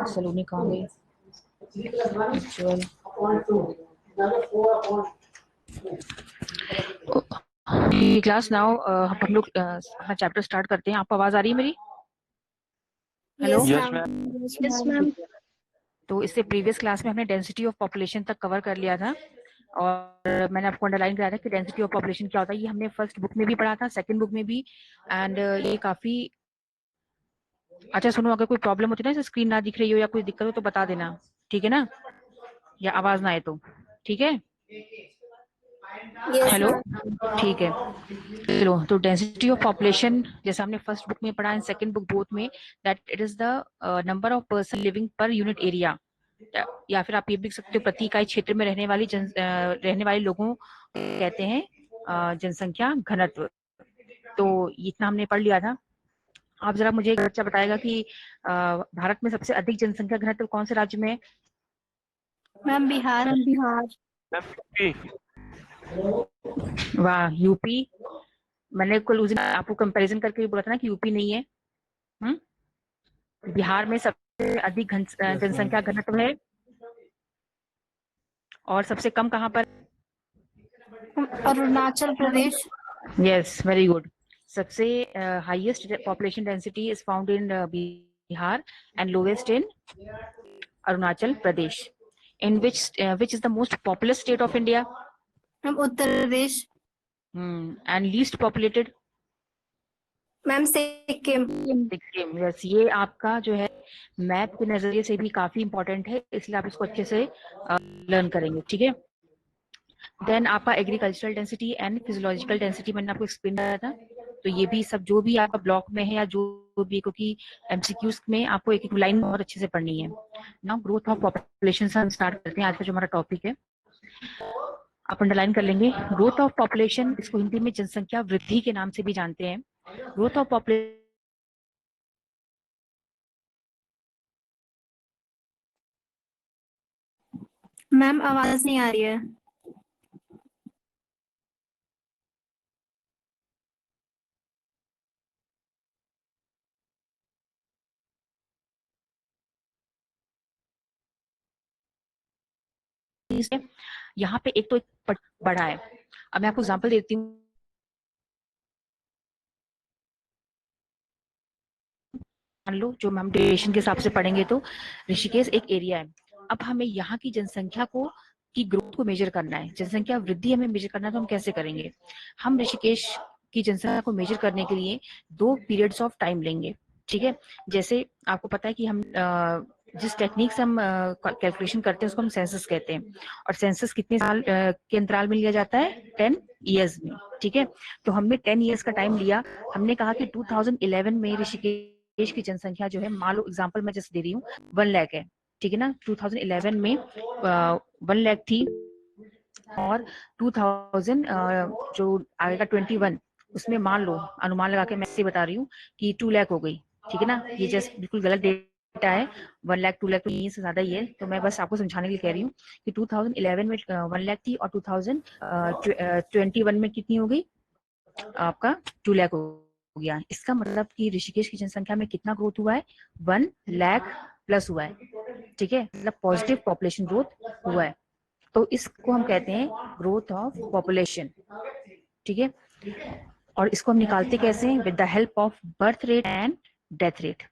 सलोनी कहाँ गई? Class now हम लोग अपना चैप्टर स्टार्ट करते हैं। आपको आवाज आ रही है मेरी? हेलो। Yes ma'am. तो इससे प्रीवियस क्लास में हमने डेंसिटी ऑफ पॉपुलेशन तक कवर कर लिया था और मैंने आपको अंडरलाइन कराया था कि डेंसिटी ऑफ पॉपुलेशन क्या होता है। ये हमने फर्स्ट बुक में भी पढ़ा था, सेकंड बुक में भी। एंड ये काफी अच्छा। सुनो, अगर कोई प्रॉब्लम होती है ना, स्क्रीन ना दिख रही हो या कोई दिक्कत हो तो बता देना, ठीक है ना? या आवाज ना आए तो, ठीक है? Yes hello, ma'am. ठीक है। चलो, तो डेंसिटी ऑफ पॉपुलेशन जैसे हमने फर्स्ट बुक में पढ़ा, एंड सेकंड बुक बोथ में, that it is the number of person living per unit area, या फिर आप ये भी लिख सकते हो प्रति इकाई क्षेत्र में रहने वाले लोगों कहते हैं जनसंख्या घनत्व। तो इतना हमने पढ़ लिया था। आप जरा मुझे एक बच्चा बताएगा कि भारत में सबसे अधिक जनसंख्या घनत्व कौन से राज्य में है? मैम बिहार। वाह, यूपी। मैंने कल उस दिन आपको कंपैरिजन करके भी बोला था ना कि यूपी नहीं है। बिहार में सबसे अधिक जनसंख्या घनत्व है। और सबसे कम कहाँ पर? Arunachal Pradesh. Yes, very good. सबसे highest population density is found in Bihar and lowest in Arunachal Pradesh. In which is the most populous state of India? Ma'am Uttar Pradesh. And least populated? Ma'am Sikkim. Sikkim. Yes, ये आपका जो है मैथ के नजरिए से भी काफी इंपॉर्टेंट है, इसलिए आप इसको अच्छे से लर्न करेंगे, ठीक है? देन आपका agricultural density and physiological density मैंने आपको एक्सप्लेन कराया था। तो ये भी सब जो भी आपका ब्लॉक में है या जो भी, क्योंकि एमसीक्यूज में आपको एक एक लाइन बहुत अच्छे से पढ़नी है। नाउ ग्रोथ ऑफ पॉपुलेशन से हम स्टार्ट करते हैं। आज का जो हमारा टॉपिक है आप अंडरलाइन कर लेंगे। ग्रोथ ऑफ पॉपुलेशन, इसको हिंदी में जनसंख्या वृद्धि के नाम से भी जानते हैं। ग्रोथ ऑफ पॉपुलेशन मैम आवाज नहीं आ रही है। यहाँ पे एक तो एक बड़ा है। अब मैं आपको एग्जांपल देती हूँ। मान लो जो हम ड्यूरेशन के हिसाब से पढ़ेंगे तो ऋषिकेश एक एरिया है। अब हमें यहाँ की जनसंख्या को की ग्रोथ को मेजर करना है, जनसंख्या वृद्धि हमें मेजर करना है। तो हम कैसे करेंगे? हम ऋषिकेश की जनसंख्या को मेजर करने के लिए 2 पीरियड्स ऑफ टाइम लेंगे, ठीक है? जैसे आपको पता है कि हम जिस टेक्निक से हम कैलकुलेशन करते हैं उसको हम सेंसस कहते हैं। और सेंसस कितने साल के अंतराल में लिया जाता है? 10 ईयर्स में, ठीक है? तो हमने 10 ईयर्स का टाइम लिया। हमने कहा कि 2011 में ऋषिकेश की जनसंख्या जो है, मान लो एग्जांपल मैं जैसे दे रही हूँ, 1 लाख है, ठीक है ना? 2011 में 1 लाख थी। और 2000 जो आएगा 21, उसमें मान लो, अनुमान लगा के मैं से बता रही हूँ कि 2 लाख हो गई, ठीक है ना? ये जस्ट बिल्कुल गलत डेटा है। 1 लाख 2 लाख तो यहीं से ज्यादा ही है। तो मैं बस आपको समझाने के लिए कह रही हूँ कि 2011 में 1 लाख थी और 2021 में कितनी हो गई आपका? 2 लाख हो गया। इसका मतलब कि ऋषिकेश की जनसंख्या में कितना ग्रोथ हुआ है? 1 लाख प्लस हुआ है, ठीक है? मतलब पॉजिटिव पॉपुलेशन ग्रोथ हुआ है। तो इसको हम कहते हैं ग्रोथ ऑफ पॉपुलेशन, ठीक है? और इसको हम निकालते कैसे हैं? With the help of birth rate and death rate.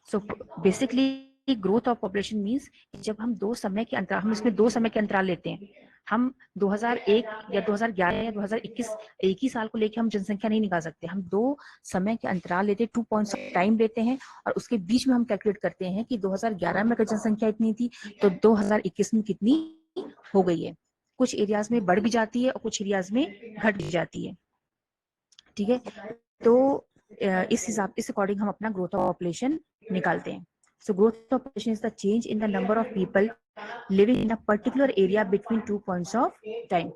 So basically growth of population means जब हम 2 समय के अंतराल, हम इसमें 2 समय के अंतराल लेते हैं। हम 2001 या 2011 या 2021 एक ही साल को लेके हम जनसंख्या नहीं निकाल सकते। हम 2 समय के अंतराल लेते हैं, 2 पॉइंट्स ऑफ टाइम लेते हैं और उसके बीच में हम कैलकुलेट करते हैं कि 2011 में अगर जनसंख्या इतनी थी तो 2021 में कितनी हो गई है। कुछ एरियाज में बढ़ भी जाती है और कुछ एरियाज में घट भी जाती है, ठीक है? तो इस अकॉर्डिंग हम अपना ग्रोथ ऑफ पॉपुलेशन निकालते हैं। So growth of population is the change in the number of people living in a particular area between 2 points of time.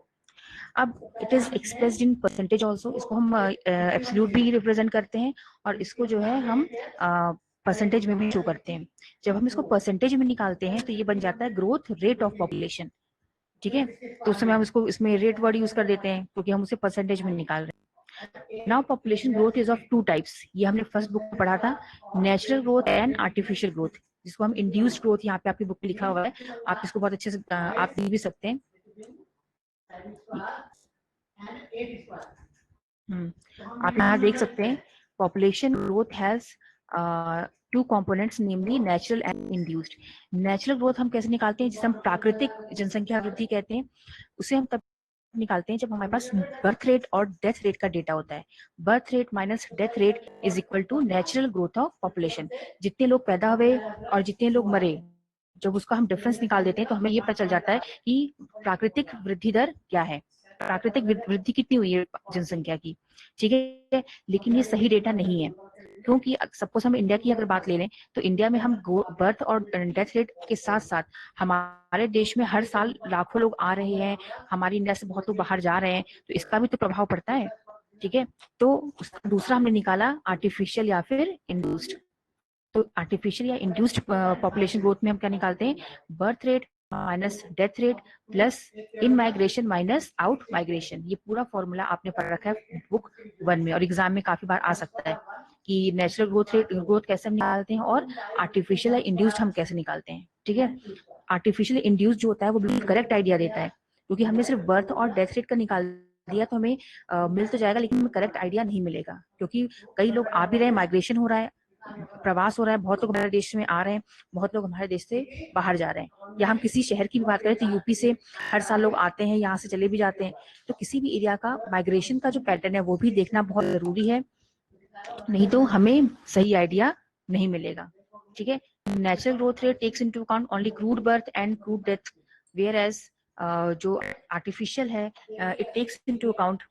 अब it is expressed in percentage also. इसको हम absolute भी represent करते हैं और इसको जो है हम परसेंटेज में भी शो करते हैं। जब हम इसको परसेंटेज में निकालते हैं तो ये बन जाता है ग्रोथ रेट ऑफ पॉपुलेशन, ठीक है? तो उस समय हम इसको इसमें रेट वर्ड यूज कर देते हैं क्योंकि हम उसे परसेंटेज में निकाल रहे हैं। Now population growth is of 2 types. ये हमने फर्स्ट बुक में पढ़ा था, natural growth and artificial growth. जिसको हम इंड्यूस्ड ग्रोथ, यहाँ पे आपकी बुक में लिखा हुआ है, आप इसको बहुत अच्छे से आप लिख भी सकते हैं। आप यहाँ देख सकते हैं population growth has two components, namely natural and induced. Natural growth हम कैसे निकालते हैं, जिसे हम प्राकृतिक जनसंख्या वृद्धि कहते हैं, उसे हम तब निकालते हैं जब हमारे पास बर्थ रेट और डेथ रेट का डेटा होता है। Birth rate minus death rate is equal to natural growth of population. जितने लोग पैदा हुए और जितने लोग मरे, जब उसका हम डिफरेंस निकाल देते हैं तो हमें ये पता चल जाता है कि प्राकृतिक वृद्धि दर क्या है, प्राकृतिक वृद्धि कितनी हुई है जनसंख्या की। ठीक है, लेकिन ये सही डेटा नहीं है, क्योंकि सपोज हम इंडिया की अगर बात ले लें तो इंडिया में हम बर्थ और डेथ रेट के साथ साथ हमारे देश में हर साल लाखों लोग आ रहे हैं, हमारी इंडिया से बहुत लोग बाहर जा रहे हैं, तो इसका भी तो प्रभाव पड़ता है। ठीक है, तो दूसरा हमने निकाला आर्टिफिशियल या फिर इंड्यूस्ड। तो आर्टिफिशियल या इंड्यूस्ड पॉपुलेशन ग्रोथ में हम क्या निकालते हैं, birth rate minus death rate plus in migration minus out migration. ये पूरा फॉर्मूला आपने पढ़ रखा है बुक 1 में, और एग्जाम में काफी बार आ सकता है कि नेचुरल ग्रोथ कैसे हम निकालते हैं और आर्टिफिशियल या इंड्यूस्ड हम कैसे निकालते हैं। ठीक है, आर्टिफिशियल इंड्यूस्ड जो होता है वो बिल्कुल करेक्ट आइडिया देता है, क्योंकि हमने सिर्फ बर्थ और डेथ रेट का निकाल दिया तो हमें मिल तो जाएगा, लेकिन हमें करेक्ट आइडिया नहीं मिलेगा, क्योंकि कई लोग आ भी रहे हैं, माइग्रेशन हो रहा है, प्रवास हो रहा है, बहुत लोग हमारे देश में आ रहे हैं, बहुत लोग हमारे देश से बाहर जा रहे हैं। या हम किसी शहर की भी बात करें तो यूपी से हर साल लोग आते हैं, यहाँ से चले भी जाते हैं। तो किसी भी एरिया का माइग्रेशन का जो पैटर्न है वो भी देखना बहुत जरूरी है, नहीं तो हमें सही आइडिया नहीं मिलेगा। ठीक है, natural growth rate takes into account only crude birth and crude death, whereas जो आर्टिफिशियल है it takes into account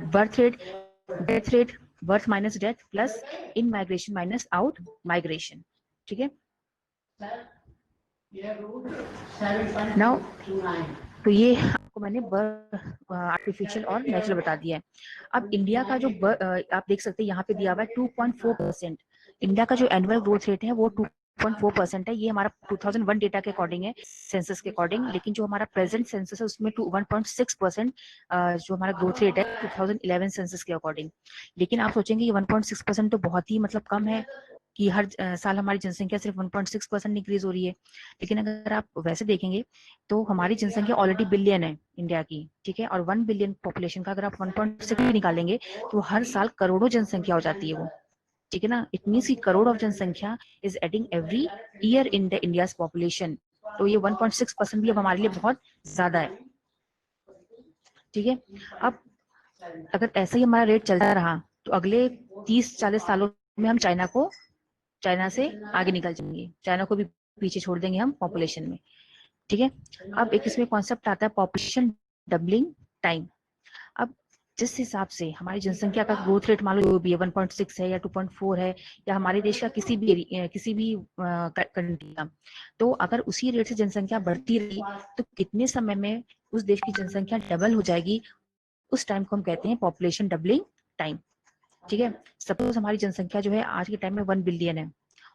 birth rate, death rate, birth minus death plus in migration minus out migration. ठीक है, now तो ये आपको मैंने artificial और natural बता दिया है। अब इंडिया का जो आप देख सकते हैं यहाँ पे दिया हुआ है 2.4%। इंडिया का जो एनुअल ग्रोथ रेट है वो 2.4% है। ये हमारा 2001 डेटा के अकॉर्डिंग है, सेंसस के अकॉर्डिंग, लेकिन जो हमारा प्रेजेंट सेंसस है उसमें 1.6% जो हमारा ग्रोथ रेट है 2011 सेंसस के अकॉर्डिंग। लेकिन आप सोचेंगे ये 1.6% तो बहुत ही मतलब कम है कि हर साल हमारी जनसंख्या सिर्फ 1.6% इंक्रीज हो रही है। लेकिन अगर आप वैसे देखेंगे तो हमारी जनसंख्या ऑलरेडी बिलियन है इंडिया की। ठीक है, और 1 बिलियन पॉपुलेशन का अगर आप 1.6 निकालेंगे तो हर साल करोड़ों जनसंख्या हो जाती है वो। ठीक है ना, इट मींस की करोड़ ऑफ जनसंख्या is adding every year in the India's population. तो ये 1.6% भी अब हमारे लिए बहुत ज्यादा है। ठीक है, अब अगर ऐसे ही हमारा रेट चलता रहा तो अगले 30-40 सालों में हम चाइना से आगे निकल जाएंगे, चाइना को भी पीछे छोड़ देंगे हम पॉपुलेशन में। ठीक है, अब एक इसमें कॉन्सेप्ट आता है पॉपुलेशन डबलिंग टाइम। अब जिस हिसाब से हमारी जनसंख्या का ग्रोथ रेट मान लो जो भी है 1.6 है या 2.4 है, या हमारे देश का किसी भी कंट्री का, तो अगर उसी रेट से जनसंख्या बढ़ती रही तो कितने समय में उस देश की जनसंख्या डबल हो जाएगी, उस टाइम को हम कहते हैं पॉपुलेशन डबलिंग टाइम। ठीक है, सपोज हमारी जनसंख्या जो है आज के टाइम में 1 बिलियन है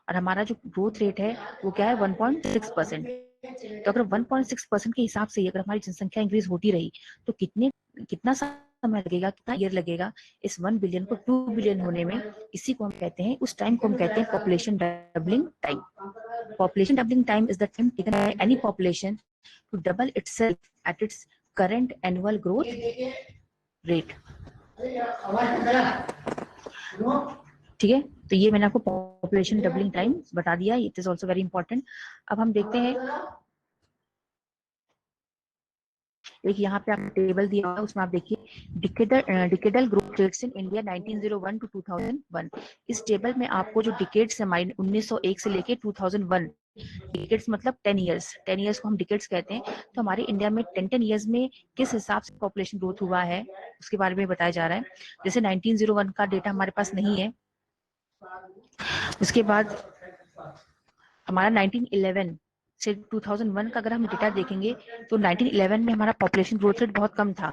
और हमारा जो ग्रोथ रेट है वो क्या है 1.6%। तो अगर 1.6% के हिसाब से अगर हमारी जनसंख्या इंक्रीज होती रही तो कितना समय लगेगा, कितना ईयर लगेगा इस 1 बिलियन को 2 बिलियन होने में। इसी को हम कहते हैं, उस टाइम को हम कहते हैं population doubling time. Population doubling time is the time taken by any population to double itself at its current annual growth rate. ठीक है, तो ये मैंने आपको पॉपुलेशन डबलिंग टाइम बता दिया, it is also very important. अब हम देखते हैं, एक यहाँ पे आप टेबल दिया हुआ है, उसमें आप देखिए decadal growth rates in India 1901 to 2001। इस टेबल में आपको जो डिकेड्स है 1901 से लेके 2001, डिकेड्स मतलब 10 ईयर्स, 10 ईयर्स को हम डिकेड्स कहते हैं। तो हमारे इंडिया में 10 ईयर्स में किस हिसाब से पॉपुलेशन ग्रोथ हुआ है उसके बारे में बताया जा रहा है। जैसे 1901 का डेटा हमारे पास नहीं है, उसके बाद हमारा 1911 से 2001 का अगर हम डेटा देखेंगे तो 1911 में हमारा पॉपुलेशन ग्रोथ रेट बहुत कम था।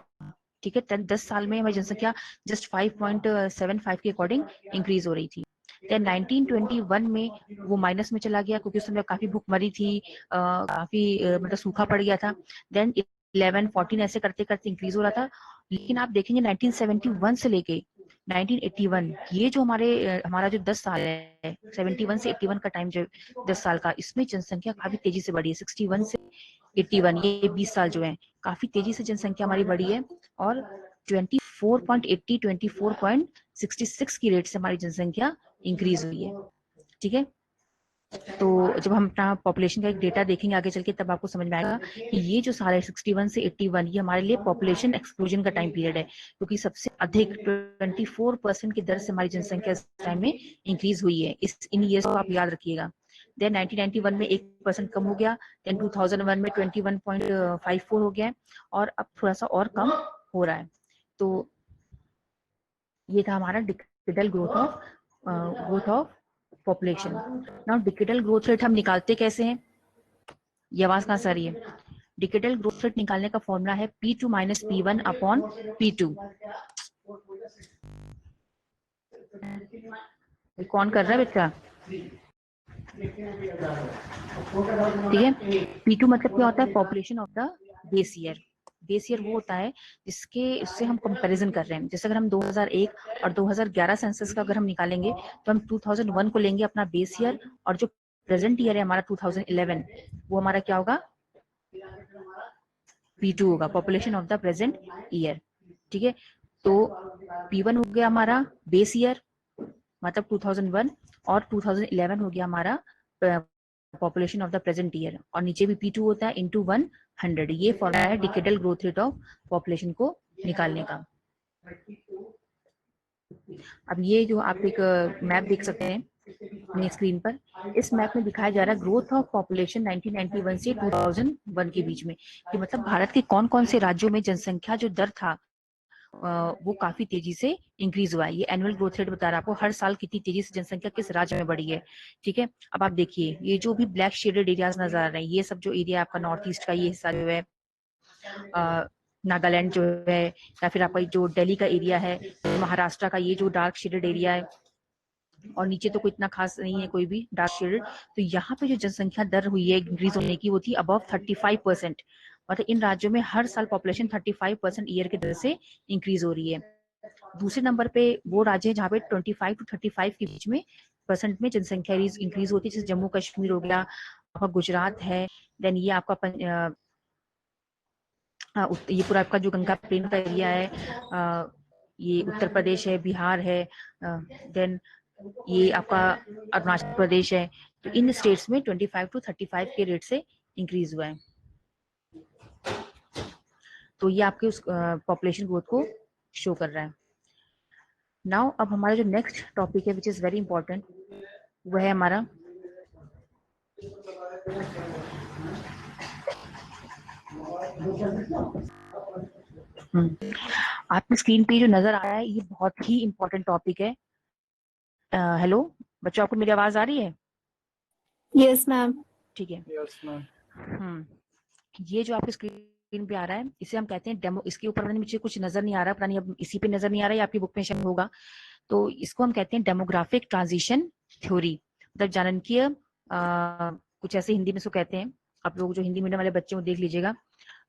ठीक है, 10 साल में हमारी जनसंख्या जस्ट 5.75 के अकॉर्डिंग इंक्रीज हो रही थी। देन 1921 में वो माइनस में चला गया क्योंकि उस समय काफी भूखमरी थी, काफी मतलब सूखा पड़ गया था। देन 11, 14 ऐसे करते करते इंक्रीज हो रहा था। लेकिन आप देखेंगे 1971 से लेके 1981 ये जो हमारा जो 10 साल है, 71 से 81 का टाइम जो 10 साल का, इसमें जनसंख्या काफी तेजी से बढ़ी है। 61 से 81 ये 20 साल जो है काफी तेजी से जनसंख्या हमारी बढ़ी है, और 24.80 24.66 की रेट से हमारी जनसंख्या इंक्रीज हुई है। ठीक है, तो जब हम अपना पॉपुलेशन का एक डेटा देखेंगे आगे चल के, तब आपको समझ में आएगा कि ये जो साल है 61 से 81 ये हमारे लिए पॉपुलेशन एक्सप्लोजन का टाइम पीरियड है, क्योंकि सबसे अधिक 24% की दर से हमारी जनसंख्या इस टाइम में इंक्रीज हुई है। इन ईयर्स को आप याद रखिएगा। देन 1991 में 1% कम हो गया, देन 2001 में 21.54 हो गया, और अब थोड़ा सा और कम हो रहा है। तो ये था हमारा decadal growth of population. Now decadal growth rate हम निकालते कैसे हैं? ये आवाज कहां से आ रही है? डिकेडल ग्रोथ रेट निकालने का फॉर्मूला है P2 minus P1 upon P2। कौन कर रहा है बच्चा? ठीक है, P2 मतलब क्या होता है? Population of the base year. Base year वो होता है इससे हम कंपैरिजन कर रहे हैं। जैसे अगर हम 2001 और 2011 सेंसस का अगर हम निकालेंगे तो हम 2001 को लेंगे अपना बेस ईयर, और जो प्रेजेंट ईयर है हमारा 2011, वो हमारा क्या होगा? P2 होगा, population of the present year. ठीक है, तो P1 हो गया हमारा बेस ईयर मतलब 2001, और 2011 हो गया हमारा population of the present year, और नीचे भी P2 होता है इंटू 100। ये फॉर्मूला है decadal growth rate of population को निकालने का। अब ये जो आप एक मैप देख सकते हैं अपनी स्क्रीन पर, इस मैप में दिखाया जा रहा है ग्रोथ ऑफ पॉपुलेशन 1991 से 2001 के बीच में, कि मतलब भारत के कौन कौन से राज्यों में जनसंख्या जो दर था वो काफी तेजी से इंक्रीज हुआ है। ये एनुअल ग्रोथ रेट बता रहा है आपको हर साल कितनी तेजी से जनसंख्या किस राज्य में बढ़ी है। ठीक है, अब आप देखिए ये जो भी ब्लैक शेडेड एरियाज नजर आ रहे हैं, ये सब जो एरिया आपका नॉर्थ ईस्ट का ये हिस्सा जो है, नागालैंड जो है, या फिर आपका जो दिल्ली का एरिया है, महाराष्ट्र का ये जो डार्क शेडेड एरिया है, और नीचे तो कोई इतना खास नहीं है कोई भी डार्क शेडेड, तो यहाँ पे जो जनसंख्या दर हुई है इंक्रीज होने की वो थी अबव 35%। मतलब इन राज्यों में हर साल पॉपुलेशन 35% ईयर की दर से इंक्रीज हो रही है। दूसरे नंबर पे वो राज्य है जहाँ पे 25 to 35 के बीच में परसेंट में जनसंख्या इंक्रीज होती है, जैसे जम्मू कश्मीर हो गया, आपका गुजरात है, देन ये आपका ये पूरा आपका जो गंगा प्लेन का एरिया है, ये उत्तर प्रदेश है, बिहार है, देन ये आपका अरुणाचल प्रदेश है। तो इन स्टेट्स में 25 to 35 के रेट से इंक्रीज हुआ है। तो ये आपके उस पॉपुलेशन ग्रोथ को शो कर रहा है। नाउ अब हमारा जो नेक्स्ट टॉपिक है विच इज वेरी इंपॉर्टेंट, वह है हमारा आपकी स्क्रीन पे जो नजर आ रहा है ये बहुत ही इंपॉर्टेंट टॉपिक है। हेलो बच्चों, आपको मेरी आवाज आ रही है? Yes ma'am. ठीक है। Yes ma'am. ये जो आपकी स्क्रीन पे आ रहा है इसे हम कहते हैं डेमो। इसके ऊपर मुझे कुछ नजर नहीं आ रहा, पता नहीं अब इसी पे नजर नहीं आ रहा है या आपकी बुक में शायद होगा। तो इसको हम कहते हैं डेमोग्राफिक ट्रांजिशन थ्योरी, मतलब चाणक्य कुछ ऐसे हिंदी में इसको कहते हैं। आप लोग जो हिंदी मीडियम वाले बच्चे को देख लीजिएगा,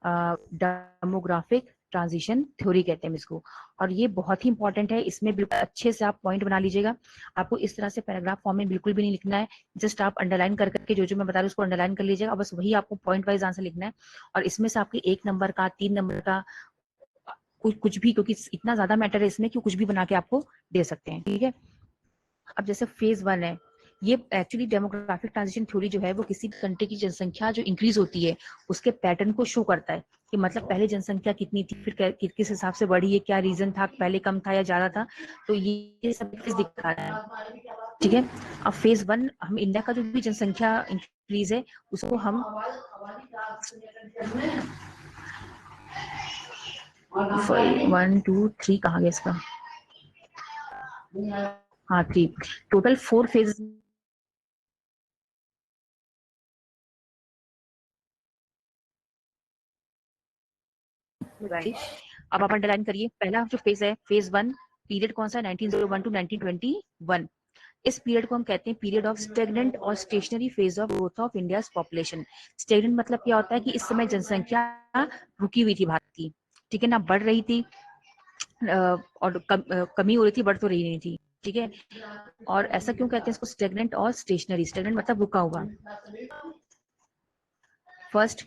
डेमोग्राफिक ट्रांजिशन थ्योरी कहते हैं इसको। और ये बहुत ही इंपॉर्टेंट है, इसमें बिल्कुल अच्छे से आप पॉइंट बना लीजिएगा। आपको इस तरह से पैराग्राफ फॉर्म में बिल्कुल भी नहीं लिखना है, जस्ट आप अंडरलाइन कर करके जो मैं बता रही हूँ उसको अंडरलाइन कर लीजिएगा, बस वही आपको पॉइंट वाइज आंसर लिखना है। और इसमें से आपके 1 नंबर का 3 नंबर का कुछ भी, क्योंकि इतना ज्यादा मैटर है इसमें कि कुछ भी बना के आपको दे सकते हैं। ठीक है, अब जैसे फेज 1 है, ये एक्चुअली डेमोग्राफिक ट्रांजिशन थ्योरी जो है वो किसी भी कंट्री की जनसंख्या जो इंक्रीज होती है उसके पैटर्न को शो करता है, कि मतलब पहले जनसंख्या कितनी थी, फिर किस हिसाब से बढ़ी है, क्या रीजन था, पहले कम था या ज्यादा था। तो ये सब फेज दिखा रहा है। ठीक है, अब फेज 1 हम इंडिया का जो भी जनसंख्या इंक्रीज है उसको हम 1 2 3 कहा गया इसका, हाँ 3, टोटल 4 फेज। अब आप अंडरलाइन करिए, पहला जो फेज है फेज 1, पीरियड कौन सा है? 1901 टू 1921। इस पीरियड को हम कहते हैं पीरियड ऑफ स्टेगनेंट और stationary phase of growth of India's population. Stagnant मतलब क्या होता है कि इस समय जनसंख्या रुकी हुई थी भारत की, ठीक है ना, बढ़ रही थी और कमी हो रही थी, बढ़ तो रही नहीं थी, ठीक है। और ऐसा क्यों कहते हैं इसको स्टेगनेंट और स्टेशनरी? स्टेगनेंट मतलब रुका हुआ। फर्स्ट,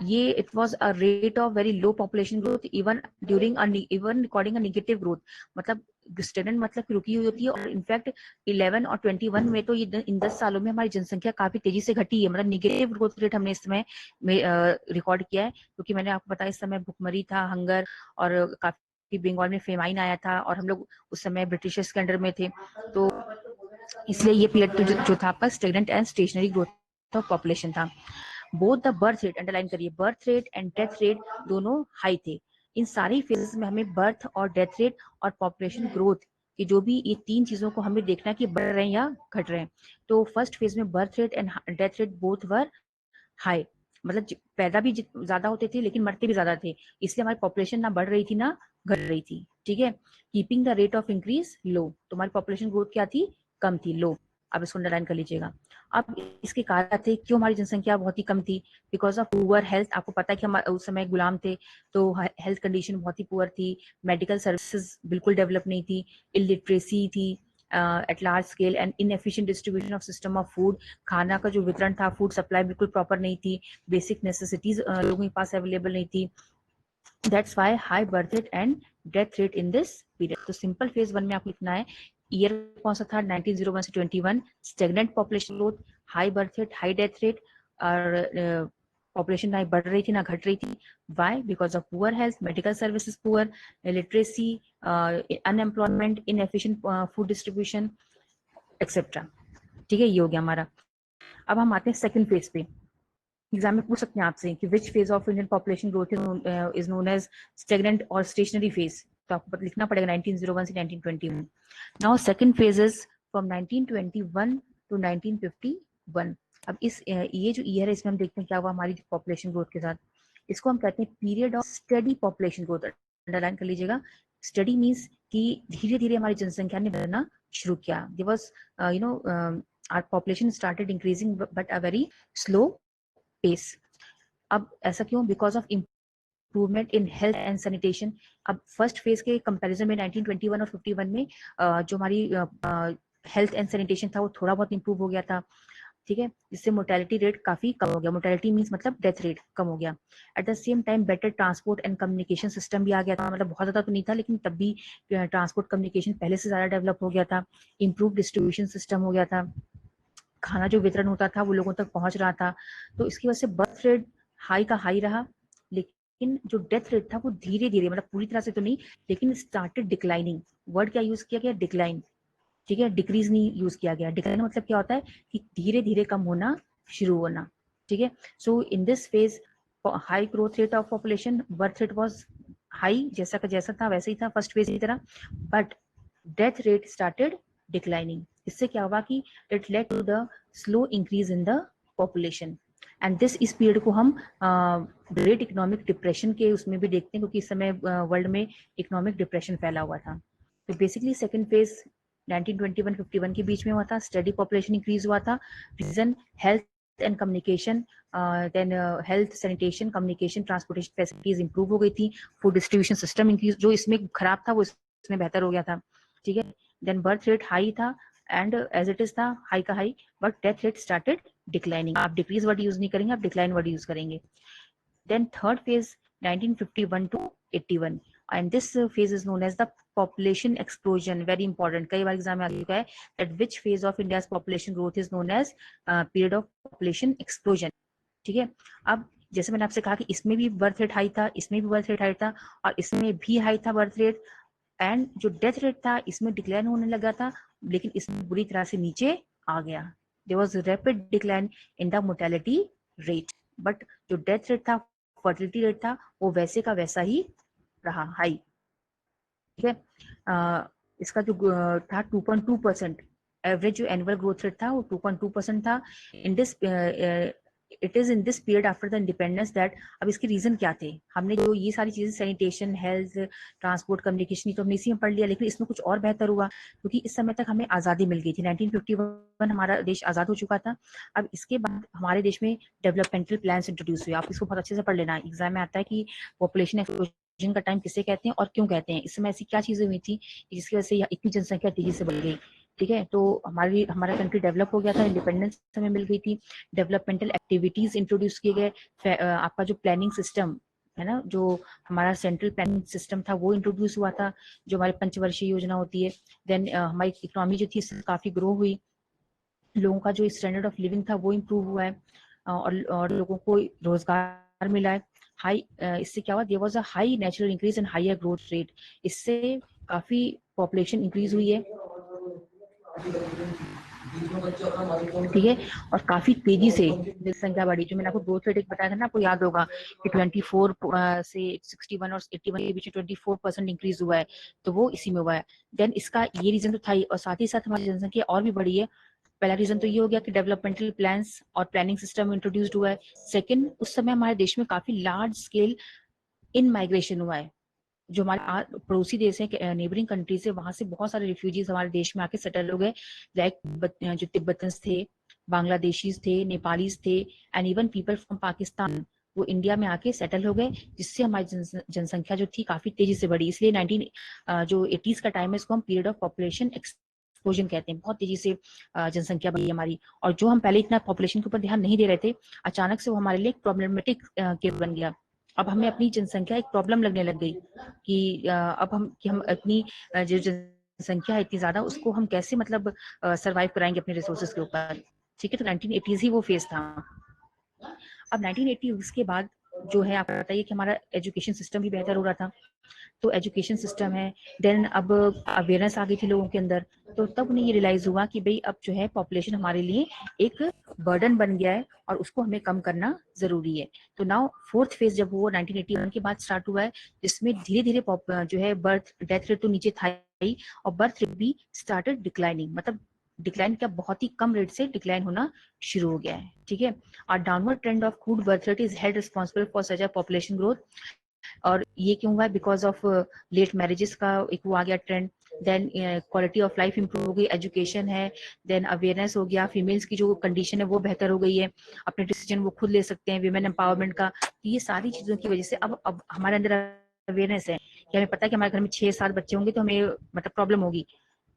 ये it was a rate of very low population growth even during even recording a negative growth. मतलब स्टेगनेंट मतलब कि रुकी हुई होती है, और इनफैक्ट 11 और 21 में तो ये इन 10 सालों में हमारी जनसंख्या काफी तेजी से घटी है। मतलब निगेटिव ग्रोथ रेट हमने इस समय रिकॉर्ड किया है, क्योंकि मैंने आपको बताया इस समय भुखमरी था, हंगर, और काफी बंगाल में फेमाइन आया था, और हम लोग उस समय ब्रिटिशर्स के अंडर में थे। तो इसलिए ये पीरियड जो था आपका stagnant and stationary growth of population था। Both the birth rate, underline करिए, birth rate and death rate दोनों हाई थे। इन सारी फेजेस में हमें बर्थ और डेथ रेट और पॉपुलेशन ग्रोथ की जो भी ये तीन चीजों को हमें देखना कि बढ़ रहे हैं या घट रहे हैं। तो फर्स्ट फेज में birth rate and death rate both were high, मतलब पैदा भी ज्यादा होते थे लेकिन मरते भी ज्यादा थे, इसलिए हमारी पॉपुलेशन ना बढ़ रही थी ना घट रही थी, ठीक है। Keeping the rate of increase low, तो हमारी पॉपुलेशन ग्रोथ क्या थी? कम थी, लो। अब इसको अंडरलाइन कर लीजिएगा। अब इसके कारण थे क्यों हमारी जनसंख्या बहुत ही कम थी? Because of poor health. आपको पता है कि हम उस समय गुलाम थे, तो हेल्थ कंडीशन बहुत ही पुअर थी, मेडिकल सर्विसेज बिल्कुल डेवलप नहीं थी, इलिटरेसी थी at large scale, and inefficient distribution of system of food. खाना का जो वितरण था, फूड सप्लाई बिल्कुल प्रॉपर नहीं थी, बेसिक नेसेसिटीज लोगों के पास अवेलेबल नहीं थी। That's why high birth rate and death rate in this period. तो सिंपल फेज वन में आपको लिखना है, ईयर कौन सा था? 1901 से 21, stagnant population growth, high birth rate, high death rate, और पॉपुलेशन ना बढ़ रही थी ना घट रही थी। Why? Because of poor health, medical services poor, literacy, unemployment, inefficient food distribution, etcetera. ठीक है, ये हो गया हमारा। अब हम आते हैं सेकंड फेज पे। एग्जाम में पूछ सकते हैं आपसे कि which phase of Indian population growth is known as stagnant और स्टेशनरी फेज। तो आपको लिखना पड़ेगा 1901 से 1921। Now second phase is from 1921 to 1951। अब इस ये जो ईयर है इसमें हम देखते हैं क्या हुआ हमारी पॉपुलेशन ग्रोथ के साथ। इसको हम कहते हैं period of study population growth. Underline कर लीजिएगा। स्टडी मीन्स कि धीरे धीरे हमारी जनसंख्या ने बढ़ना शुरू किया। There was our population started increasing but a very slow pace. अब ऐसा क्यों? Because of improvement in health and sanitation. अब फर्स्ट फेज के कंपैरिजन में 1921 और 51 में जो हमारी हेल्थ एंड सैनिटेशन था वो थोड़ा बहुत इंप्रूव हो गया था, ठीक है, जिससे मोर्टेलिटी रेट काफी कम हो गया। मोर्टेलिटी मीन्स मतलब डेथ रेट कम हो गया। At the same time better transport and communication system भी आ गया था, मतलब बहुत ज्यादा तो नहीं था लेकिन तब भी ट्रांसपोर्ट कम्युनिकेशन पहले से ज्यादा डेवलप हो गया था। इम्प्रूव डिस्ट्रीब्यूशन सिस्टम हो गया था, खाना जो वितरण होता था वो लोगों तक पहुंच रहा था। तो इसकी वजह से बर्थ रेट हाई का हाई रहा, लेकिन जो डेथ रेट था वो धीरे धीरे, मतलब पूरी तरह से तो नहीं, लेकिन स्टार्टेड डिक्लाइनिंग। वर्ड क्या यूज किया गया? डिक्लाइन, ठीक है, डिक्रीज नहीं यूज किया गया। डिक्लाइन मतलब क्या होता है कि धीरे धीरे कम होना शुरू होना, ठीक है। So in this phase high growth rate of population, birth rate was high, जैसा का जैसा था वैसे ही था फर्स्ट फेज की तरह, but death rate started declining. इससे क्या हुआ कि it led to the slow increase in the population. And this इस पीरियड को हम ग्रेट इकोनॉमिक डिप्रेशन के उसमें भी देखते हैं, क्योंकि इस समय वर्ल्ड में इकोनॉमिक डिप्रेशन फैला हुआ था। तो बेसिकली सेकंड फेज 1921-51 के बीच में हुआ था। स्टडी पॉपुलेशन इंक्रीज हुआ था। Reason health and communication, then health sanitation, communication, transportation facilities improve हो गई थी। फूड डिस्ट्रीब्यूशन सिस्टम इंक्रीज, जो इसमें खराब था वो इसमें बेहतर हो गया था, ठीक है। देन बर्थ रेट हाई था एंड एज इट इज था हाई का high, but death rate started declining. आप डिक्रीज वर्ड यूज नहीं करेंगे, आप डिक्लाइन वर्ड यूज करेंगे। Then third phase 1951 to 81, and this phase is known as the population explosion. Very important, कई बार exam में आ चुका है that which phase of India's population growth is known as period of population explosion, ठीक है। अब जैसे मैंने आपसे कहा कि इसमें भी बर्थ रेट हाई था, इसमें भी बर्थ रेट हाई था, और इसमें भी हाई था बर्थ रेट, एंड जो डेथ रेट था इसमें डिक्लाइन होने लगा था, लेकिन इसमें बुरी तरह से नीचे आ गया। There was rapid decline in the mortality rate, but जो डेथ रेट था, फर्टिलिटी रेट था, वो वैसे का वैसा ही रहा, हाई, ठीक है। इसका जो था 2.2%, एवरेज जो एनुअल ग्रोथ रेट था वो 2.2% था। In this it is in this period after the independence that, अब इसके रीजन क्या थे? हमने जो ये सारी चीजें सैनिटेशन, हेल्थ, ट्रांसपोर्ट, कम्युनिकेशन, तो हमने इसी में पढ़ लिया, लेकिन इसमें कुछ और बेहतर हुआ, क्योंकि इस समय तक हमें आजादी मिल गई थी। 1951 हमारा देश आजाद हो चुका था। अब इसके बाद हमारे देश में डेवलपमेंटल प्लान इंट्रोड्यूस हुए। आप इसको बहुत अच्छे से पढ़ लेना, एग्जाम में आता है कि पॉपुलेशन एक्सप्लोजन का टाइम किसे कहते हैं और क्यों कहते हैं, इस समय ऐसी क्या चीजें हुई थी जिसकी वजह से इतनी जनसंख्या तेजी से बढ़ गई। ठीक है, तो हमारा कंट्री डेवलप हो गया था, इंडिपेंडेंस हमें मिल गई थी, डेवलपमेंटल एक्टिविटीज इंट्रोड्यूस किए गए, आपका जो प्लानिंग सिस्टम है ना, जो हमारा सेंट्रल प्लानिंग सिस्टम था वो इंट्रोड्यूस हुआ था, जो हमारी पंचवर्षीय योजना होती है। देन हमारी इकोनॉमी जो थी काफी ग्रो हुई, लोगों का जो स्टैंडर्ड ऑफ लिविंग था वो इम्प्रूव हुआ है, और लोगों को रोजगार मिला है। हाई इससे क्या हुआ, there was a high natural increase and higher growth rate, इससे काफी पॉपुलेशन इंक्रीज हुई है। ठीक है, और काफी तेजी से जनसंख्या बढ़ी, जो मैंने आपको ग्रोथ रेट बताया था ना, आपको याद होगा कि 24 से 61 और 81 के बीच में 24% इंक्रीज हुआ है, तो वो इसी में हुआ है। देन इसका ये रीजन तो था ही, और साथ ही साथ हमारी जनसंख्या और भी बढ़ी है। पहला रीजन तो ये हो गया कि डेवलपमेंटल प्लान्स और प्लानिंग सिस्टम इंट्रोड्यूस्ड हुआ है। सेकंड, उस समय हमारे देश में काफी लार्ज स्केल इन माइग्रेशन हुआ है, जो हमारे पड़ोसी देश है, नेबरिंग कंट्री से, वहां से बहुत सारे रिफ्यूजीज हमारे देश में आके सेटल हो गए। लाइक जो तिब्बतन्स थे, बांग्लादेशीज थे, नेपालीज थे, and even people from Pakistan, वो इंडिया में आके सेटल हो गए, जिससे हमारी जनसंख्या जो थी काफी तेजी से बढ़ी। इसलिए 80s का टाइम है, इसको हम पीरियड ऑफ पॉपुलेशन एक्सप्लोजन कहते हैं। बहुत तेजी से जनसंख्या बढ़ी हमारी, और जो हम पहले इतना पॉपुलेशन के ऊपर ध्यान नहीं दे रहे थे, अचानक से वो हमारे लिए एक प्रॉब्लमेटिक केस बन गया। अब हमें अपनी जनसंख्या एक प्रॉब्लम लगने लग गई कि अब हम अपनी जो जनसंख्या है इतनी ज्यादा, उसको हम कैसे मतलब सरवाइव कराएंगे अपने रिसोर्सेज के ऊपर। ठीक है, तो 1980s ही वो फेज था। अब 1980s के बाद जो है, आपको बताइए कि हमारा एजुकेशन सिस्टम भी बेहतर हो रहा था, तो एजुकेशन सिस्टम है, देन अब अवेयरनेस आ गई थी लोगों के अंदर, तो तब उन्हें ये रियलाइज हुआ कि भाई अब जो है पॉपुलेशन हमारे लिए एक बर्डन बन गया है, और उसको हमें कम करना जरूरी है। तो नाउ फोर्थ फेज जब वो 1981 के बाद स्टार्ट हुआ है, जिसमें धीरे धीरे जो है बर्थ डेथ रेट तो नीचे था ही, और बर्थ रेट भी स्टार्टेड डिक्लाइनिंग, मतलब डिक्लाइन का बहुत ही कम रेट से डिक्लाइन होना शुरू हो गया है। ठीक है, और downward trend of crude birth rate is head responsible for such a population growth. और ये क्यों हुआ है, बिकॉज ऑफ लेट मैरिजेस का एक वो आ गया trend. Then quality of life improve हो गई, एजुकेशन है, देन अवेयरनेस हो गया, फीमेल्स की जो कंडीशन है वो बेहतर हो गई है, अपने डिसीजन वो खुद ले सकते हैं, विमेन एम्पावरमेंट का। ये सारी चीजों की वजह से अब हमारे अंदर अवेयरनेस है कि हमें पता है कि हमारे घर में 6-7 बच्चे होंगे तो हमें मतलब प्रॉब्लम होगी।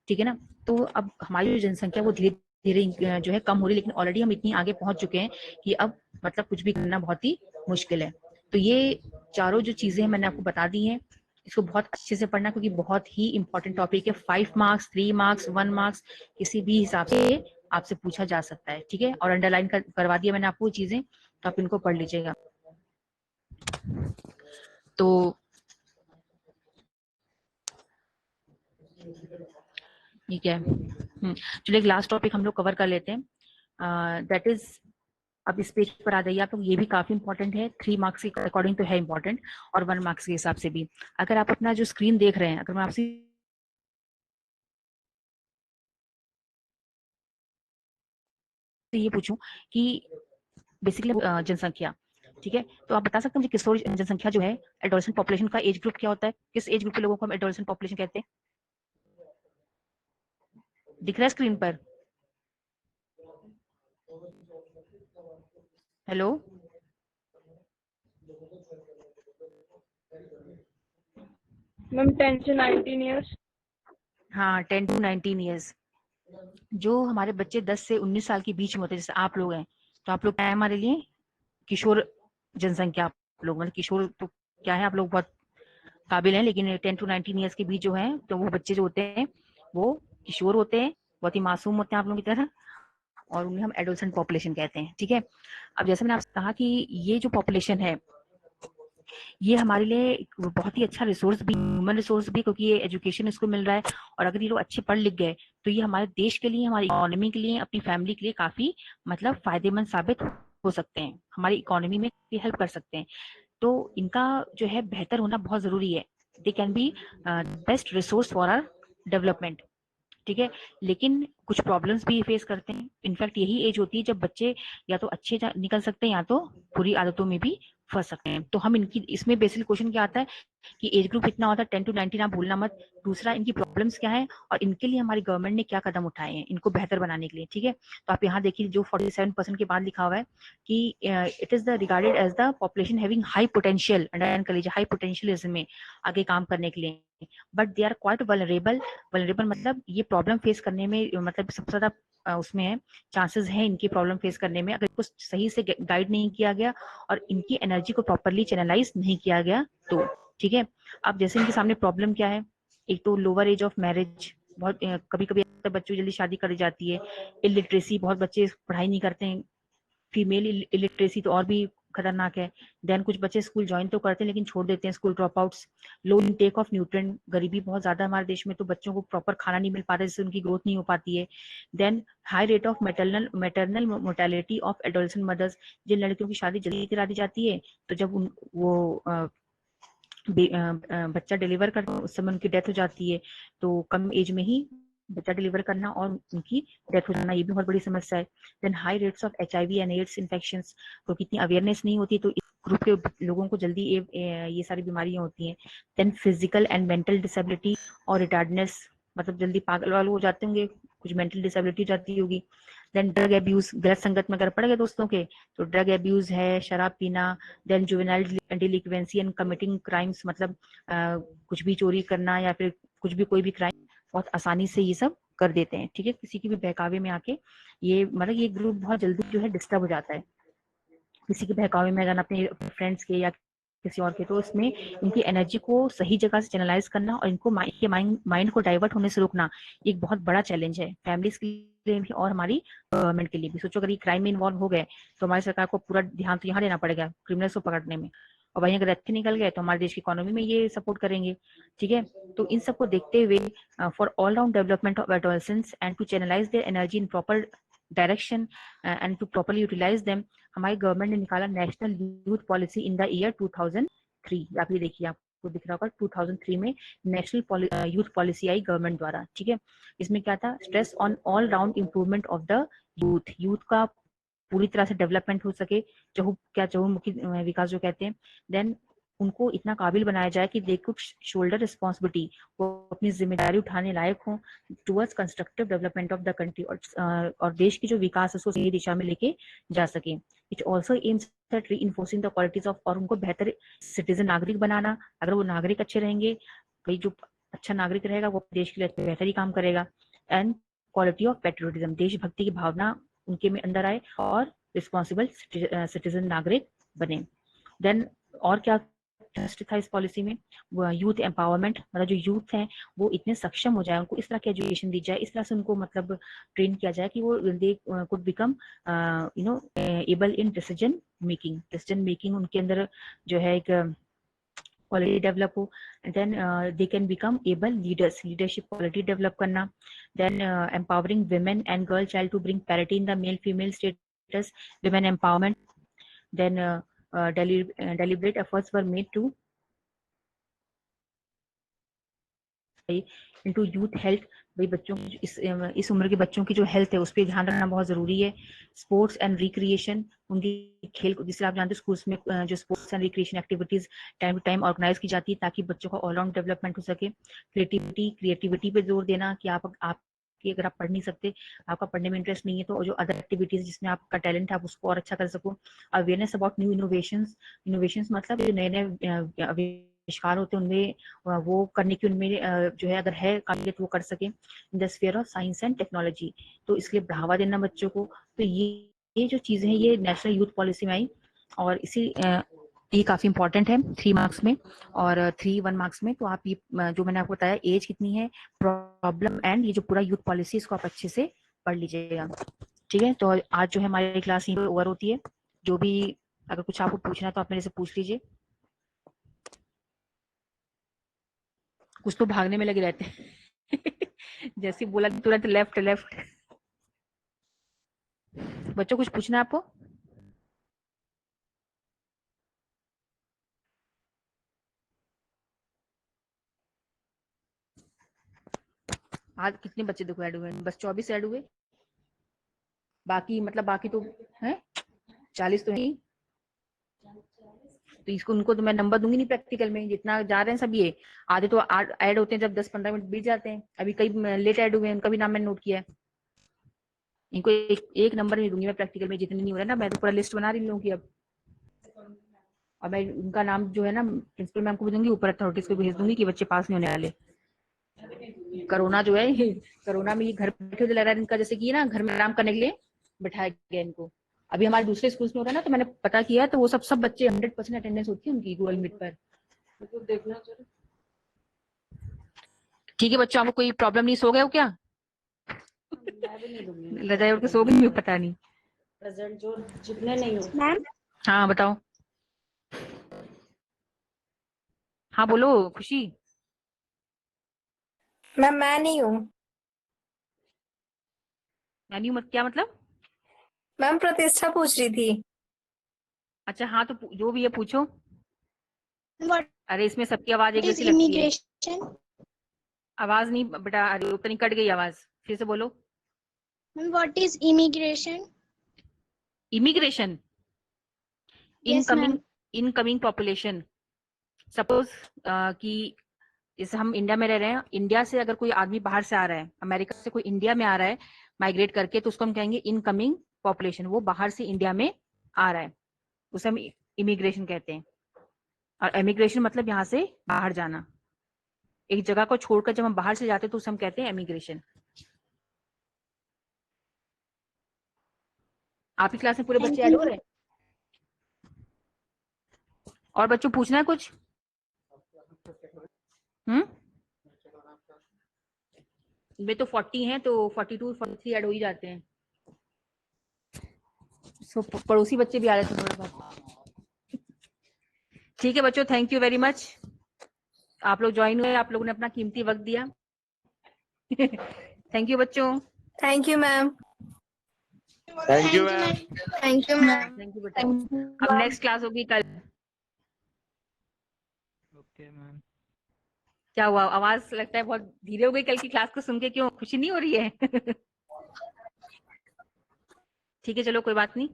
ठीक है ना, तो अब हमारी जो जनसंख्या वो धीरे धीरे जो है कम हो रही है, लेकिन ऑलरेडी हम इतनी आगे पहुंच चुके हैं कि अब मतलब कुछ भी करना बहुत ही मुश्किल है। तो ये चारों जो चीजें हैं मैंने आपको बता दी हैं, इसको बहुत अच्छे से पढ़ना, क्योंकि बहुत ही इंपॉर्टेंट टॉपिक है। 5 मार्क्स, 3 मार्क्स, 1 मार्क्स, किसी भी हिसाब से आपसे पूछा जा सकता है। ठीक है, और अंडरलाइन करवा दिया मैंने आपको चीजें, तो आप इनको पढ़ लीजिएगा। तो ठीक है, चलिए एक लास्ट टॉपिक हम लोग कवर कर लेते हैं, दैट इज, अब इस पेज पर आ जाइए आप लोग, ये भी काफी इंपॉर्टेंट है, 3 मार्क्स के अकॉर्डिंग तो है इंपॉर्टेंट, और 1 मार्क्स के हिसाब से भी। अगर आप अपना जो स्क्रीन देख रहे हैं, अगर मैं आपसे ये पूछूं कि बेसिकली जनसंख्या, ठीक है, तो आप बता सकते हैं मुझे किशोर जनसंख्या जो है, एडोलेसेंट पॉपुलेशन का एज ग्रुप क्या होता है, किस एज ग्रुप के लोगों को हम एडोलेसेंट पॉपुलेशन कहते हैं? दिख रहा है स्क्रीन पर? हेलो, मैम 10 से 19 ईयर्स। हाँ, 10 to 19 ईयर्स। जो हमारे बच्चे 10 से 19 साल के बीच में होते हैं, जैसे आप लोग हैं, तो आप लोग क्या है हमारे लिए? किशोर जनसंख्या। आप लोग मतलब किशोर तो क्या है, आप लोग बहुत काबिल हैं, लेकिन 10 to 19 ईयर्स के बीच जो है, तो वो बच्चे जो होते हैं वो किशोर होते हैं, बहुत ही मासूम होते हैं आप लोगों की तरह, और उन्हें हम एडोलसेंट पॉपुलेशन कहते हैं। ठीक है, अब जैसे मैंने आपसे कहा कि ये जो पॉपुलेशन है, ये हमारे लिए एक बहुत ही अच्छा रिसोर्स भी, ह्यूमन रिसोर्स भी, क्योंकि ये एजुकेशन इसको मिल रहा है, और अगर ये लोग अच्छे पढ़ लिख गए तो ये हमारे देश के लिए, हमारी इकोनॉमी के लिए, अपनी फैमिली के लिए काफी मतलब फायदेमंद साबित हो सकते हैं, हमारी इकोनॉमी में हेल्प कर सकते हैं। तो इनका जो है बेहतर होना बहुत जरूरी है। They can be best resource for our development. ठीक है, लेकिन कुछ प्रॉब्लम्स भी फेस करते हैं। इनफैक्ट यही एज होती है जब बच्चे या तो अच्छे निकल सकते हैं, या तो बुरी आदतों में भी फंस सकते हैं। तो हम इनकी, इसमें बेसिक क्वेश्चन क्या आता है कि एज ग्रुप इतना होता है 10 to 19, आप भूलना मत। दूसरा, इनकी प्रॉब्लम्स क्या है और इनके लिए हमारी गवर्नमेंट ने क्या कदम उठाए हैं इनको बेहतर बनाने के लिए, ठीक है। तो आप यहाँ देखिए जो 47% के बाद लिखा हुआ है कि it is the regarded as the population having high potential, underline कर लीजिए, हाई पोटेंशियल इसमें आगे काम करने के लिए, but they are quite vulnerable. Vulnerable मतलब ये प्रॉब्लम फेस करने में, मतलब सबसे ज्यादा उसमें है, चांसेस है इनकी प्रॉब्लम फेस करने में, अगर कुछ सही से गाइड नहीं किया गया और इनकी एनर्जी को प्रॉपरली चैनलाइज नहीं किया गया तो, ठीक है। अब जैसे इनके सामने प्रॉब्लम क्या है, एक तो लोअर एज ऑफ मैरिज, बहुत कभी कभी बच्चों की जल्दी शादी कर जाती है। इलिटरेसी, बहुत बच्चे पढ़ाई नहीं करते हैं। फीमेल इलिटरेसी तो और भी खतरनाक है। देन कुछ बच्चे स्कूल ज्वाइन तो करते हैं लेकिन छोड़ देते हैं, school drop outs. Low intake of nutrient, गरीबी बहुत ज्यादा है हमारे देश में, तो बच्चों को प्रॉपर खाना नहीं मिल पाता, जिससे उनकी ग्रोथ नहीं हो पाती है। Then high rate of maternal mortality of adolescent mothers, जिन लड़कियों की शादी जल्दी करा दी जाती है, तो जब वो बच्चा डिलीवर करते हैं उस समय उनकी डेथ हो जाती है। तो कम एज में ही बच्चा डिलीवर करना और उनकी डेथ हो जाना, ये भी बहुत बड़ी समस्या है। Then high rates of HIV and AIDS infections, तो कितनी अवेयरनेस नहीं होती, तो इस ग्रुप के लोगों को जल्दी ये सारी बीमारियां होती हैं। Then physical and mental disability और रिटार्डनेस, मतलब जल्दी पागल वाले हो जाते होंगे, कुछ मेंटल डिसेबिलिटी जाती होगी। देन ड्रग एब्यूज, गलत संगत में अगर पड़ गए दोस्तों के तो ड्रग एब्यूज है, शराब पीना। Then juvenile delinquency and committing crimes, मतलब कुछ भी चोरी करना या फिर कुछ भी, कोई भी क्राइम बहुत आसानी से ये सब कर देते हैं, ठीक है, किसी की भी बहकावे में आके। ये मतलब ये ग्रुप बहुत जल्दी जो है डिस्टर्ब हो जाता है किसी के बहकावे में, अगर अपने फ्रेंड्स के या किसी और के, तो इसमें इनकी एनर्जी को सही जगह से चैनलाइज करना और इनको माइंड को डाइवर्ट होने से रोकना एक बहुत बड़ा चैलेंज है, फैमिलीज के लिए भी और हमारी गवर्नमेंट के लिए भी। सोचो अगर ये क्राइम में इन्वॉल्व हो गए तो हमारी सरकार को पूरा ध्यान तो यहाँ देना पड़ेगा क्रिमिनल्स को पकड़ने में, और वहीं अगर अच्छे निकल गए तो हमारे देश की इकोनॉमी में ये सपोर्ट करेंगे, ठीक है। तो इन सबको देखते हुए for all round development of adolescents and to channelize their energy in proper direction and to properly utilize them, हमारी गवर्नमेंट ने निकाला national youth policy in the year 2003। आप ये देखिए, आपको दिख रहा होगा 2003 में नेशनल यूथ पॉलिसी आई गवर्नमेंट द्वारा, ठीक है। इसमें क्या था, stress on all round improvement of the youth, youth का पूरी तरह से डेवलपमेंट हो सके, चहुमुखी विकास जो कहते हैं। देन उनको इतना काबिल बनाया जाए कि दे कुड शोल्डर रिस्पॉन्सिबिलिटी, वो अपनी जिम्मेदारी उठाने लायक हो towards constructive development of the country, और देश की जो विकास है उसको सही दिशा में लेके जा सके। It also aims at reinforcing the qualities of, और उनको बेहतर सिटीजन नागरिक बनाना। अगर वो नागरिक अच्छे रहेंगे, भाई जो अच्छा नागरिक रहेगा वो देश के लिए बेहतर ही काम करेगा। एंड क्वालिटी ऑफ पेट्रियोटिज्म, देशभक्ति की भावना उनके में अंदर आए और रिस्पॉन्सिबल सिटीजन नागरिक बने। देन और क्या था इस पॉलिसी में, यूथ एम्पावरमेंट, मतलब जो यूथ हैं वो इतने सक्षम हो जाए, उनको इस तरह की एजुकेशन दी जाए, इस तरह से उनको मतलब ट्रेन किया जाए कि वो they could become able in decision making उनके अंदर जो है एक क्वालिटी डेवलप हो। Then they can become able leaders, leadership quality develop करना। Then empowering women and girl child to bring parity in the male female status, women empowerment. Then deliberate efforts were made to into youth health, भाई बच्चों की इस उम्र के बच्चों की जो हेल्थ है उस पर ध्यान रखना बहुत जरूरी है। स्पोर्ट्स एंड रिक्रिएशन, उनकी खेल, जिससे आप जानते हैं स्कूल्स में जो sports and recreation activities time to time organize की जाती है ताकि बच्चों का ऑलराउंड डेवलपमेंट हो सके। क्रिएटिविटी पे जोर देना कि आप कि अगर आप पढ़ नहीं सकते, आपका पढ़ने में इंटरेस्ट नहीं है, तो जो अदर एक्टिविटीज जिसमें आपका टैलेंट है आप उसको और अच्छा कर सको। अवेयरनेस अबाउट न्यू इनोवेशंस मतलब जो नए नए आविष्कार होते हैं उनमें वो करने की उनमें जो है अगर है काबिलियत वो कर सके in the sphere of science and technology, तो इसलिए बढ़ावा देना बच्चों को। तो ये जो चीजें हैं ये नेशनल यूथ पॉलिसी में आई, और इसी ये काफी इंपॉर्टेंट है 3 मार्क्स में और 1 मार्क्स में। तो आप ये जो मैंने आपको बताया एज कितनी है, प्रॉब्लम एंड ये जो पूरा यूथ पॉलिसी इसको आप अच्छे से पढ़ लीजिएगा, ठीक है। तो आज जो है हमारी क्लास यहीं ओवर होती है। जो भी अगर कुछ आपको पूछना है तो आप मेरे से पूछ लीजिए। कुछ तो भागने में लगे रहते हैं जैसे बोला तुरंत लेफ्ट लेफ्ट। बच्चों कुछ पूछना है आपको? आज कितने बच्चे देखो ऐड हुए? बस 24 ऐड हुए, बाकी मतलब बाकी तो है 40 तो नहीं। तो इसको उनको तो मैं नंबर दूंगी नहीं प्रैक्टिकल में, जितना जा रहे हैं सब ये। आधे तो ऐड होते हैं जब 10-15 मिनट बीत जाते हैं, अभी कई लेट ऐड हुए हैं, उनका भी नाम मैंने नोट किया है। इनको एक नंबर नहीं दूंगी मैं प्रैक्टिकल में, जितने नहीं हो रहा है ना, मैं तो पूरा लिस्ट बना रही हूँ कि अब। और मैं उनका नाम जो है ना प्रिंसिपल मैम को भी दूंगी, ऊपर अथॉरिटीज को भेज दूंगी कि बच्चे पास नहीं होने वाले। कोरोना जो है, कोरोना में ये घर बैठे लग रहा है इनका, जैसे कि ना घर में आराम करने के लिए बैठाया गया इनको। अभी हमारे दूसरे स्कूल्स में हो रहा है ना, तो मैंने पता किया, तो वो सब बच्चे 100% अटेंडेंस होती है उनकी गूगल मीट पर। तो देखना ठीक है बच्चों, आपको कोई प्रॉब्लम नहीं? सो गए हो क्या? रजाई उठ के सो गई, पता नहीं। प्रेजेंट जो जितने नहीं हो। मैम हाँ बताओ। हाँ बोलो खुशी। मैम मैं नहीं हूँ। यानी मत क्या मतलब? मैम प्रतिष्ठा पूछ रही थी। अच्छा हाँ, तो जो भी है पूछो। What अरे इसमें सबकी आवाज एक is जैसी लगती है। immigration? आवाज नहीं बेटा, अरे उतनी कट गई आवाज, फिर से बोलो। Ma'am, what is immigration? Immigration, Yes, incoming, ma'am. Incoming population. Suppose कि जैसे हम इंडिया में रह रहे हैं, इंडिया से अगर कोई आदमी बाहर से आ रहा है, अमेरिका से कोई इंडिया में आ रहा है माइग्रेट करके, तो उसको हम कहेंगे इनकमिंग पॉपुलेशन, वो बाहर से इंडिया में आ रहा है, उसे हम इमिग्रेशन कहते हैं। और एमिग्रेशन मतलब यहाँ से बाहर जाना, एक जगह को छोड़कर जब हम बाहर से जाते हैं तो उसे हम कहते हैं एमिग्रेशन। आपकी क्लास में पूरे Thank बच्चे ऐड हो you. रहे हैं? और बच्चों पूछना है कुछ? में तो 40 हैं, तो 42 43 ऐड हो ही जाते हैं। सो पड़ोसी बच्चे भी आ रहे थे थोड़ा बहुत। ठीक है बच्चों, थैंक यू वेरी मच, आप लोग ज्वाइन हुए, आप लोगों ने अपना कीमती वक्त दिया। थैंक यू बच्चों। Thank you ma'am. Thank you Thank you, ma'am. ma'am. Thank you ma'am. Thank you बेटा। अब नेक्स्ट क्लास होगी कल। Okay ma'am. क्या हुआ, आवाज लगता है बहुत धीरे हो गई कल की क्लास को सुन के, क्यों, खुशी नहीं हो रही है? ठीक है चलो कोई बात नहीं,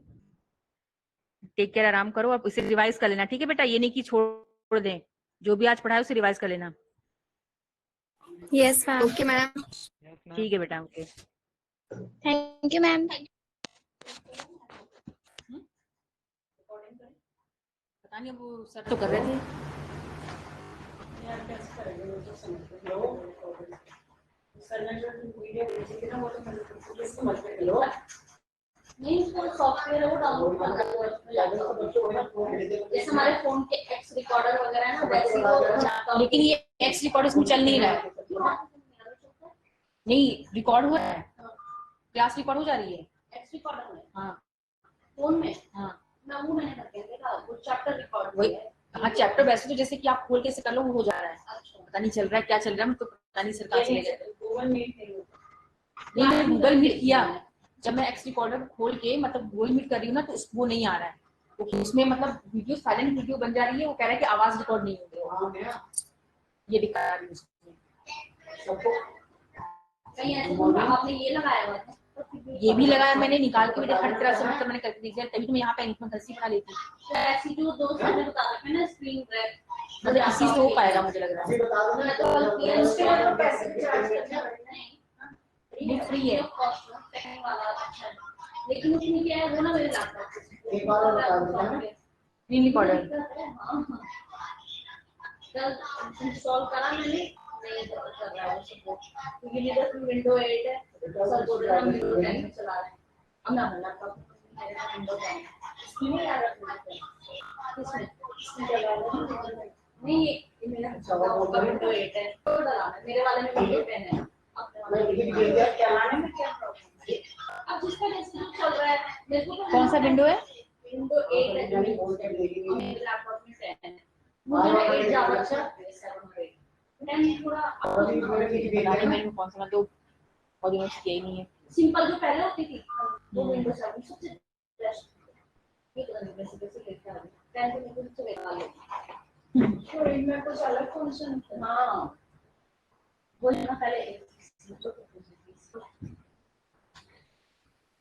टेक केयर, आराम करो, अब इसे रिवाइज कर लेना, ठीक है बेटा, ये नहीं कि छोड़ दें, जो भी आज पढ़ा है उसे रिवाइज कर लेना। Yes ma'am. Okay ma'am. Yes ma'am. ठीक है बेटा, ओके। Thank you, ma'am. पता नहीं, वो सर तो कर रहे थे। नहीं, उसको सॉफ्टवेयर है वो डाउनलोड करना है, जैसे हमारे फोन के एक्स रिकॉर्डर वगैरह है ना, वैसे वो। लेकिन ये एक्स रिकॉर्ड इसमें चल नहीं रहा है। नहीं रिकॉर्ड हो रहा है, क्लास रिकॉर्ड हो जा रही है एक्स रिकॉर्डर में हाँ फोन में हाँ ना, वो मैंने करके देखा, वो चैप्टर रिकॉर्ड वही। हाँ चैप्टर वैसे तो जैसे कि आप खोल के से कर लो वो हो जा रहा है, पता नहीं चल रहा है क्या चल रहा है, तो पता नहीं सरकार चले गए। गूगल मीट नहीं होता। नहीं मैंने गूगल मीट किया, जब मैं एक्स रिकॉर्डर खोल के मतलब गूगल मीट कर रही हूँ ना, तो वो नहीं आ रहा है, तो उसमें मतलब वीडियो साइलेंट वीडियो बन जा रही है, वो कह रहा है कि आवाज रिकॉर्ड नहीं हो रही है, ये दिखा रही है उसमें। कहीं ऐसे तो आपने ये लगाया हुआ था, ये भी लगाया मैंने, निकाल के भी हर तरह से मतलब मैंने करके दिया, तभी तो मैं यहाँ पे इंफॉर्मेशन बना लेती हूँ। तो ऐसी जो दोस्त ने बता रखा है ना स्क्रीन ग्रैब, मतलब इसी से हो पाएगा मुझे लग रहा है। मैं तो कल किया, उसके बाद तो पैसे भी चार्ज करना नहीं फ्री है, वाला अच्छा है, लेकिन उसमें क्या है वो ना मेरे लैपटॉप फ्री रिकॉर्डर। कल इंस्टॉल करा मैंने, नहीं कर रहा है सपोर्ट, क्योंकि मेरे विंडो 8 है, सर बोल रहा है विंडो 10 में चला रहे हैं। अब ना लैपटॉप मेरा विंडो 10 है, इसमें याद रखना है, इसमें चला रहा है नहीं, ये मेरा विंडो 8 है, तो डरा है, मेरे वाले में विंडो 10 है। अपने वाले चलाने में क्या प्रॉब्लम है? अब जिसका जैसे चल रहा है, मेरे को कौन सा विंडो है? विंडो 8 है, मेरे लैपटॉप में 10 है, मुझे 8 ज्यादा अच्छा लगता है, 7 और 8 10 थोड़ा मैंने कौन सा मतलब और दिनों से किया ही नहीं है। सिंपल जो पहले होती थी वो विंडो 7 सबसे बेस्ट, ये वैसे कैसे देखते हैं 10 में कुछ सबसे बेकार है, तो इनमें कुछ अलग फंक्शन। हां वो ना पहले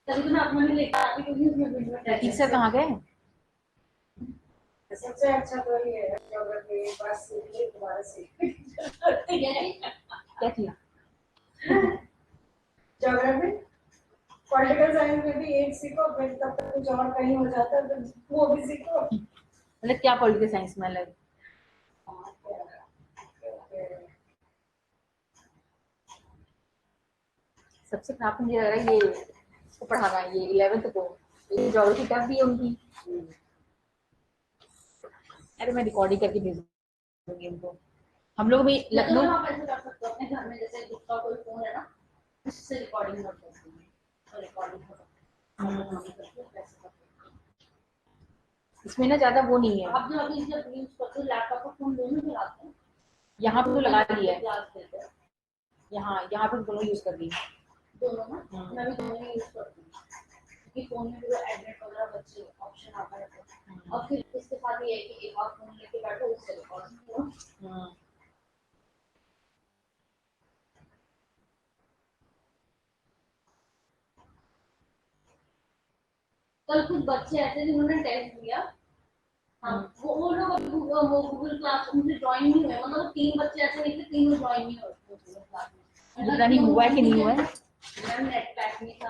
तभी तो मैं अपना नहीं लेकर आती, क्योंकि उसमें विंडो 10 प्रतीक सर कहाँ गए? सबसे अच्छा तो ये है ज्योग्राफी बस ये दोबारा से क्या किया ज्योग्राफी पॉलिटिकल साइंस में भी एक सीखो फिर तब तक कुछ और कहीं हो जाता है तो वो भी सीखो मतलब क्या पॉलिटिकल साइंस में अलग सबसे खराब मुझे लग रहा है ये इसको पढ़ाना ये 11th को ये ज्योग्राफी टफ भी है उनकी। अरे मैं रिकॉर्डिंग करके भेज दूंगी उनको। हम लोग भी लखनऊ आप ऐसे कर सकते हो अपने घर में जैसे दूसरा कोई फोन है ना उससे रिकॉर्डिंग कर सकते हैं तो रिकॉर्डिंग हो इसमें ना ज्यादा वो नहीं है। आप जो अभी जब यूज करते हो लैपटॉप का फोन दोनों चलाते हैं यहाँ पे तो लगा दिया है क्लास देते हैं यहाँ पे दोनों यूज कर दी। दोनों ना मैं भी दोनों यूज करती हूँ क्योंकि फोन में जो एडमिट वगैरह बच्चे ऑप्शन आता है और फिर इसके साथ ये है कि एक और फोन लेके बैठो उससे रिकॉर्डिंग करो। कल कुछ बच्चे ऐसे जिन्होंने टेस्ट दिया हाँ वो लोग वो गूगल क्लासरूम से ज्वाइन नहीं हुए मतलब 3 बच्चे ऐसे नहीं थे तीनों ज्वाइन नहीं हुए गूगल क्लास पता नहीं हुआ है कि नहीं हुआ है। मैम नेट पैक नहीं था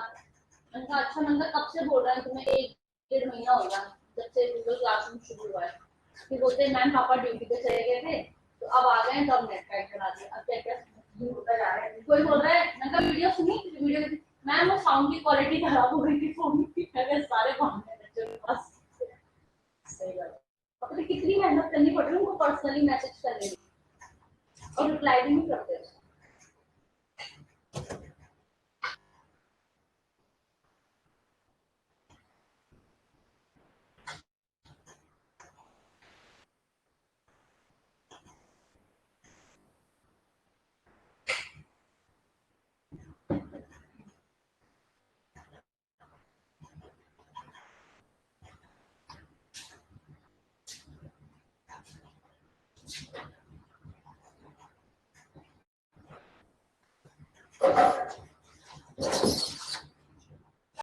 मैंने कहा अच्छा मैंने कहा कब से बोल रहा है तुम्हें 1-1.5 महीना हो गया जब से गूगल क्लासरूम शुरू हुआ है फिर बोलते हैं मैम पापा ड्यूटी पे चले गए थे तो अब आ गए तो अब नेट पैक करा दिया अब क्या क्या दूर होता जा रहा है कोई बोल रहा है मैंने कहा वीडियो सुनी वीडियो मैम वो साउंड की क्वालिटी खराब हो गई थी फोन की मैंने सारे बहाने बच्चों के पास सही बात अपने कितनी मेहनत करनी पड़ रही है उनको पर्सनली मैसेज करने की और रिप्लाई भी नहीं करते